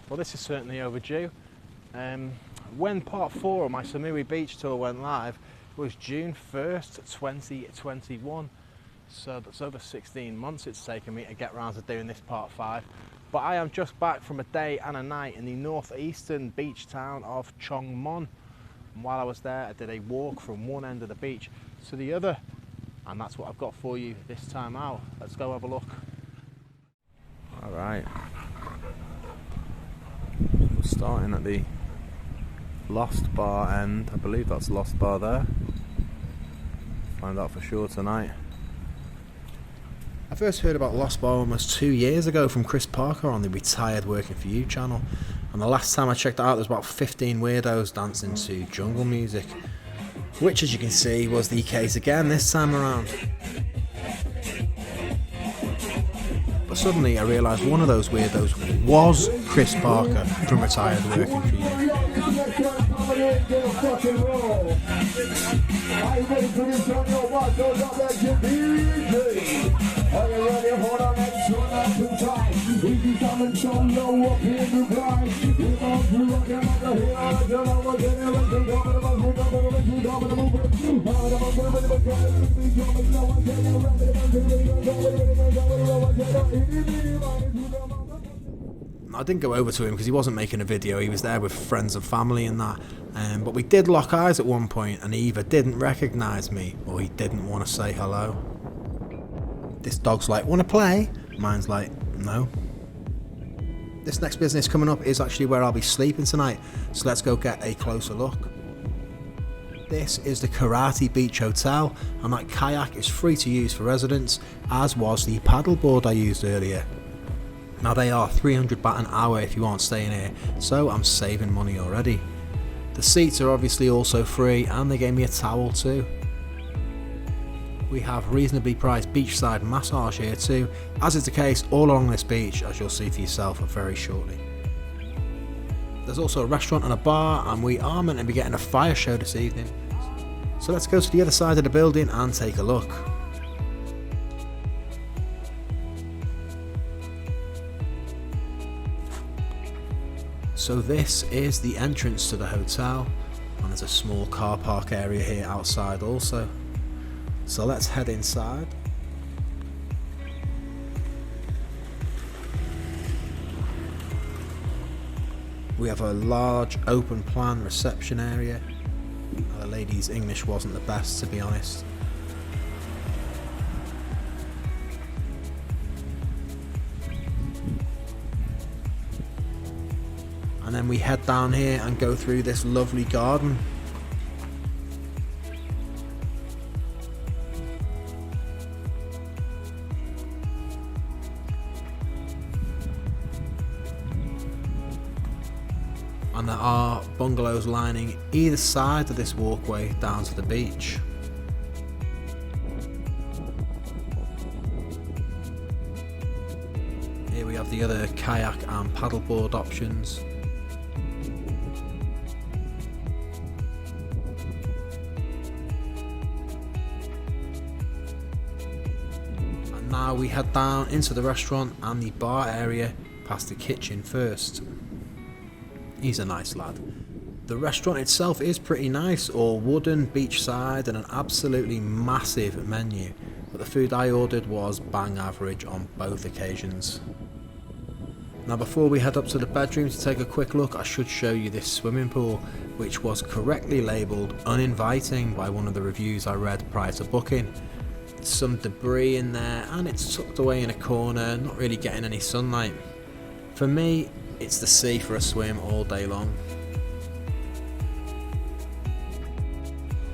Well, this is certainly overdue. When part 4 of my Samui beach tour went live was June 1st, 2021. So that's over 16 months it's taken me to get round to doing this part 5. But I am just back from a day and a night in the northeastern beach town of Choeng Mon. And while I was there, I did a walk from one end of the beach to the other. And that's what I've got for you this time out. Let's go have a look. All right. We're starting at the Lost Bar end. I believe that's Lost Bar there. Find out for sure tonight. I first heard about Lost Bar almost 2 years ago from Chris Parker on the Retired Working For You channel, and the last time I checked it out there was about 15 weirdos dancing to jungle music, which as you can see was the case again this time around. But suddenly I realised one of those weirdos was Chris Parker from Retired Working For You. I didn't go over to him because he wasn't making a video, he was there with friends and family and that, but we did lock eyes at one point and he either didn't recognise me or he didn't want to say hello. This dog's like, wanna play? Mine's like, no. This next business coming up is actually where I'll be sleeping tonight, so let's go get a closer look. This is the Kirati Beach Hotel, and that kayak is free to use for residents, as was the paddleboard I used earlier. Now they are 300 baht an hour if you aren't staying here, so I'm saving money already. The seats are obviously also free, and they gave me a towel too. We have reasonably priced beachside massage here too, as is the case all along this beach, as you'll see for yourself very shortly. There's also a restaurant and a bar, and we are meant to be getting a fire show this evening. So let's go to the other side of the building and take a look. So this is the entrance to the hotel, and there's a small car park area here outside also. So let's head inside. We have a large open plan reception area. The lady's English wasn't the best, to be honest. And then we head down here and go through this lovely garden. And there are bungalows lining either side of this walkway down to the beach. Here we have the other kayak and paddleboard options. And now we head down into the restaurant and the bar area past the kitchen first. He's a nice lad. The restaurant itself is pretty nice, all wooden, beachside, and an absolutely massive menu, but the food I ordered was bang average on both occasions. Now before we head up to the bedroom to take a quick look, I should show you this swimming pool, which was correctly labelled uninviting by one of the reviews I read prior to booking. Some debris in there, and it's tucked away in a corner, not really getting any sunlight. For me, it's the sea for a swim all day long.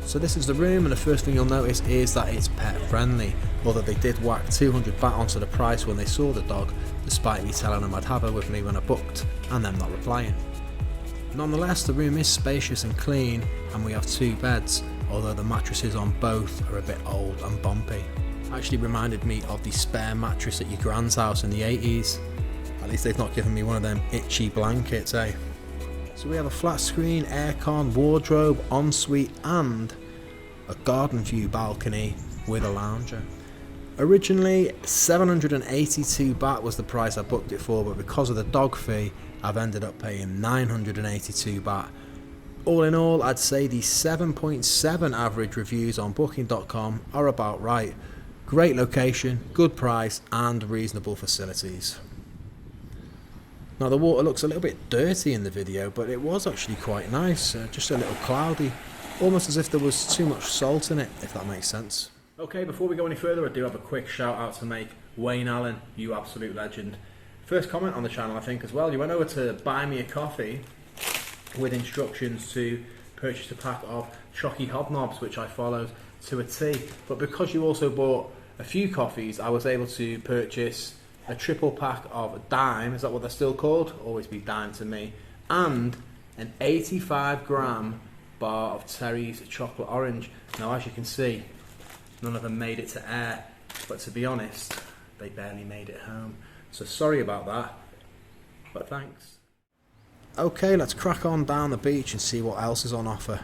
So this is the room, and the first thing you'll notice is that it's pet friendly, although they did whack 200 baht onto the price when they saw the dog, despite me telling them I'd have her with me when I booked and them not replying. Nonetheless, the room is spacious and clean, and we have 2 beds, although the mattresses on both are a bit old and bumpy. Actually reminded me of the spare mattress at your grand's house in the 80s. At least they've not given me one of them itchy blankets, eh? So we have a flat screen, aircon, wardrobe, ensuite, and a garden view balcony with a lounger. Originally 782 baht was the price I booked it for, but because of the dog fee I've ended up paying 982 baht. All in all, I'd say the 7.7 average reviews on booking.com are about right. Great location, good price and reasonable facilities. Now the water looks a little bit dirty in the video, but it was actually quite nice, just a little cloudy, almost as if there was too much salt in it, if that makes sense. Okay, before we go any further, I do have a quick shout out to make. Wayne Allen, you absolute legend. First comment on the channel, I think, as well. You went over to buy me a coffee with instructions to purchase a pack of Chocky Hobnobs, which I followed to a T. But because you also bought a few coffees, I was able to purchase a triple pack of Dime, is that what they're still called? Always be Dime to me. And an 85 gram bar of Terry's chocolate orange. Now as you can see, none of them made it to air, but to be honest, they barely made it home. So sorry about that, but thanks. Okay, let's crack on down the beach and see what else is on offer.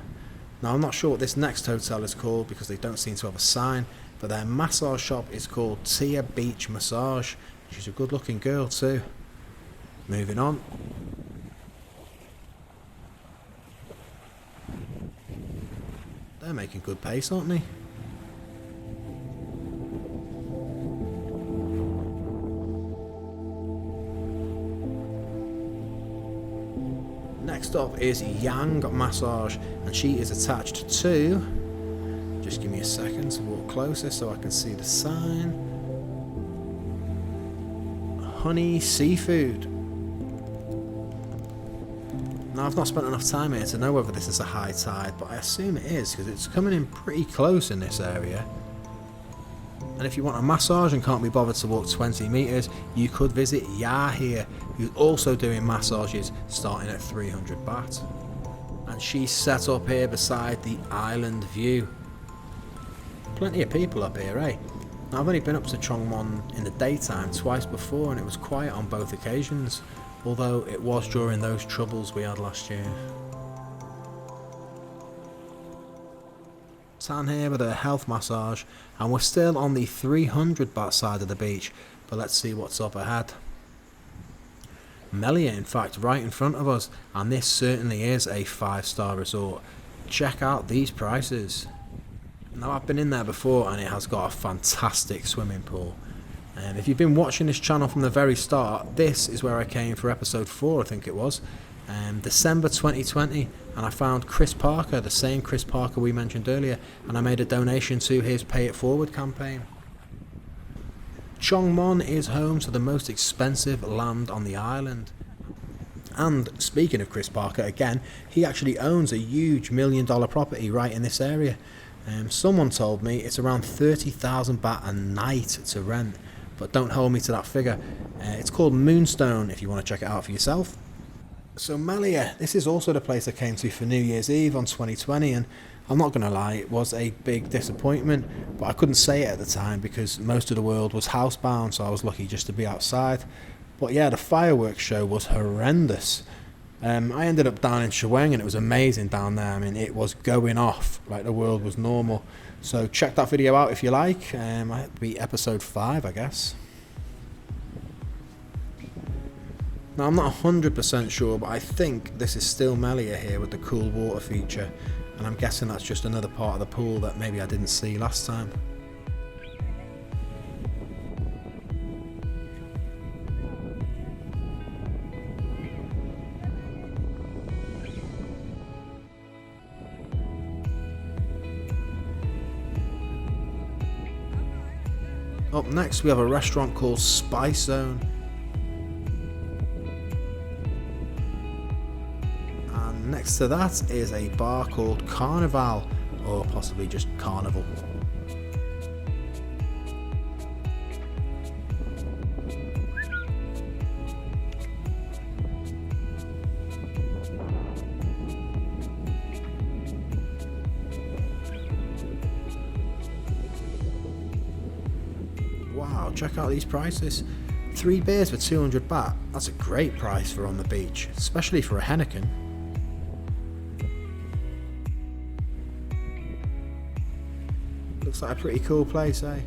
Now I'm not sure what this next hotel is called because they don't seem to have a sign, but their massage shop is called Kirati Beach Massage. She's a good looking girl too. Moving on. They're making good pace, aren't they? Next up is Yang Massage, and she is attached to, just give me a second to walk closer so I can see the sign, Honey Seafood. Now I've not spent enough time here to know whether this is a high tide, but I assume it is because it's coming in pretty close in this area. And if you want a massage and can't be bothered to walk 20 metres, you could visit Ya here, who's also doing massages starting at 300 baht. And she's set up here beside the island view. Plenty of people up here, eh? Now I've only been up to Choeng Mon in the daytime twice before and it was quiet on both occasions, although it was during those troubles we had last year. Tan here with a health massage, and we're still on the 300 baht side of the beach, but let's see what's up ahead. Melia, in fact, right in front of us, and this certainly is a 5-star resort. Check out these prices. Now I've been in there before and it has got a fantastic swimming pool. And if you've been watching this channel from the very start, this is where I came for episode 4, I think it was. December 2020, and I found Chris Parker, the same Chris Parker we mentioned earlier, and I made a donation to his Pay It Forward campaign. Choeng Mon is home to the most expensive land on the island. And speaking of Chris Parker again, he actually owns a huge $1 million property right in this area. Someone told me it's around 30,000 baht a night to rent, but don't hold me to that figure. It's called Moonstone if you want to check it out for yourself. So Melia, this is also the place I came to for New Year's Eve on 2020, and I'm not going to lie, it was a big disappointment, but I couldn't say it at the time because most of the world was housebound, so I was lucky just to be outside. But yeah, the fireworks show was horrendous. I ended up down in Choeng and it was amazing down there. I mean, it was going off like the world was normal. So check that video out if you like. Might be episode 5, I guess. Now I'm not 100% sure, but I think this is still Melia here with the cool water feature, and I'm guessing that's just another part of the pool that maybe I didn't see last time. Up next we have a restaurant called Spice Zone. And next to that is a bar called Carnival, or possibly just Carnival. Wow, check out these prices. 3 beers for 200 baht. That's a great price for on the beach, especially for a Heineken. Looks like a pretty cool place, eh?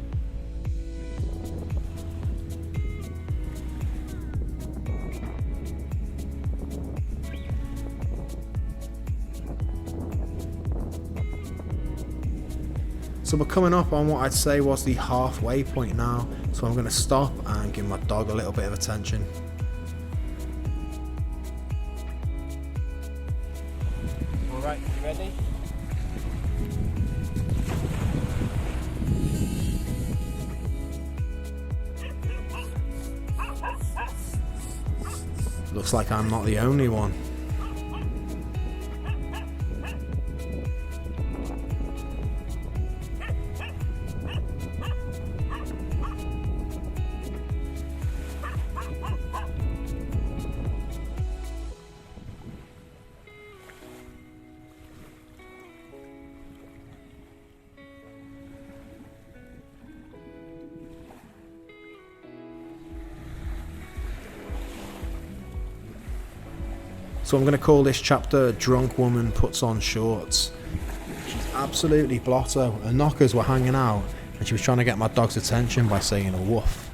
So we're coming up on what I'd say was the halfway point now, so I'm going to stop and give my dog a little bit of attention. Alright, you ready? Looks like I'm not the only one. So I'm going to call this chapter Drunk Woman Puts on Shorts. She's absolutely blotto. Her knockers were hanging out and she was trying to get my dog's attention by saying a woof.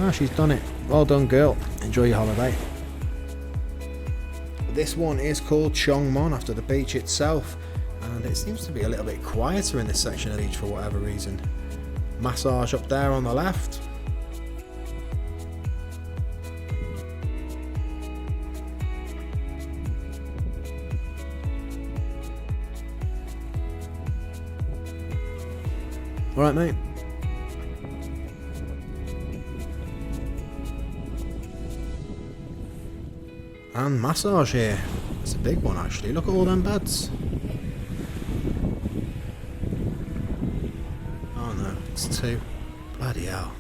Well, she's done it. Well done, girl. Enjoy your holiday. This one is called Choeng Mon after the beach itself. And it seems to be a little bit quieter in this section of the beach for whatever reason. Massage up there on the left. Alright, mate. And massage here. It's a big one actually. Look at all them beds. It's two. Bloody hell.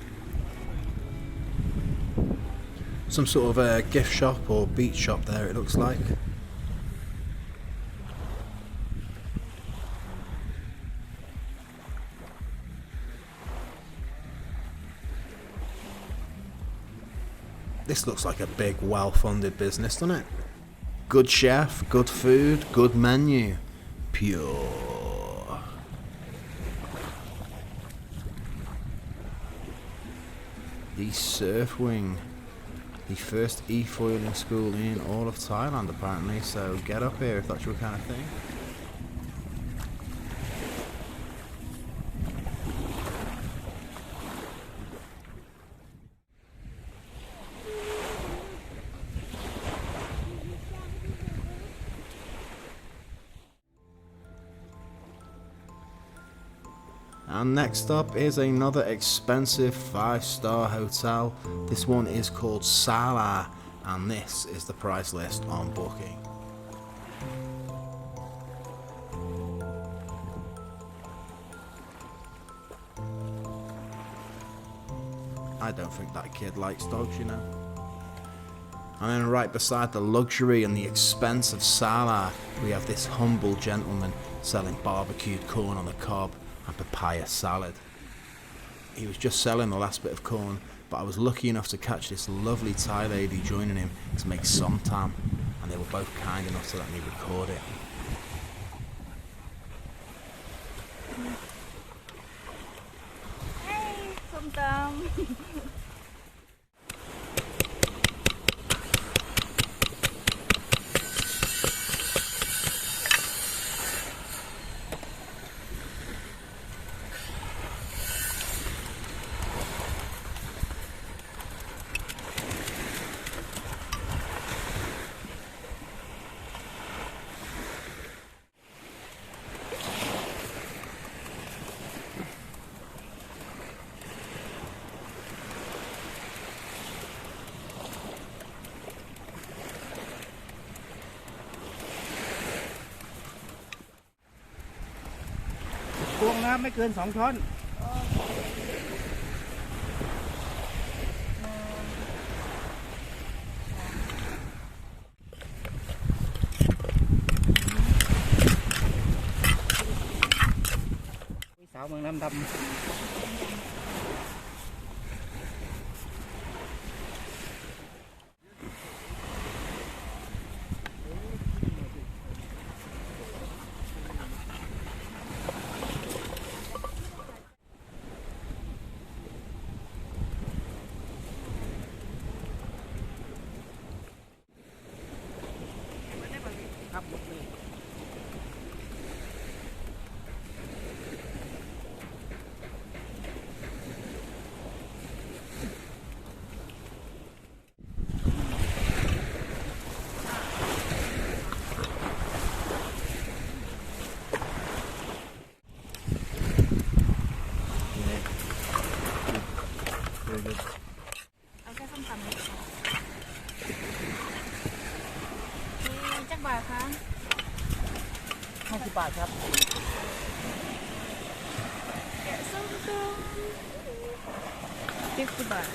Some sort of a gift shop or beach shop there, it looks like. This looks like a big, well-funded business, doesn't it? Good chef, good food, good menu. Pure. The Surf Wing, the first e-foiling school in all of Thailand apparently, so get up here if that's your kind of thing. And next up is another expensive 5-star hotel. This one is called Sala, and this is the price list on Booking. I don't think that kid likes dogs, you know. And then right beside the luxury and the expense of Sala, we have this humble gentleman selling barbecued corn on the cob and papaya salad. He was just selling the last bit of corn, but I was lucky enough to catch this lovely Thai lady joining him to make som tam, and they were both kind enough to let me record it. Hey, som tam.ตวงน้ำไม่เกิน2 ช้อนสาวเมืองน้ำดำ อ Get some. 50 baht.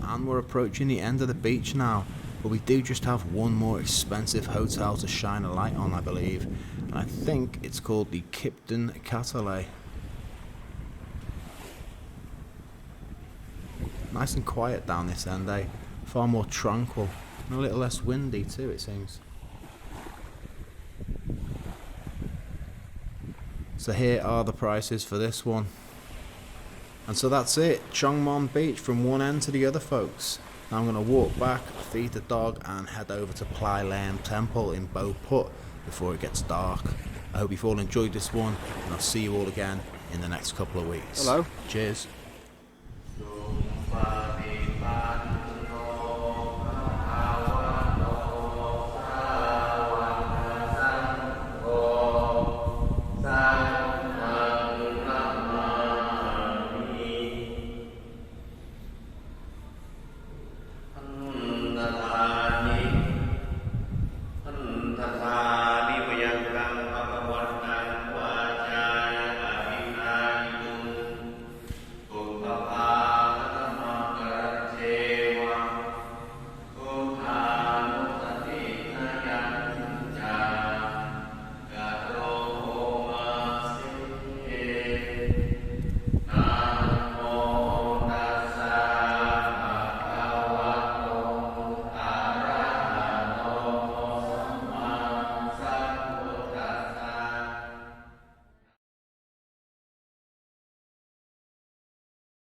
And we're approaching the end of the beach now, but we do just have one more expensive hotel to shine a light on, I believe, and I think it's called the Kimpton Katalay. Nice and quiet down this end, eh? Far more tranquil, and a little less windy too, it seems. So here are the prices for this one. And so that's it, Choeng Mon Beach from one end to the other, folks. Now I'm going to walk back, feed the dog, and head over to Plai Laem Temple in Bophut before it gets dark. I hope you've all enjoyed this one, and I'll see you all again in the next couple of weeks. Hello. Cheers.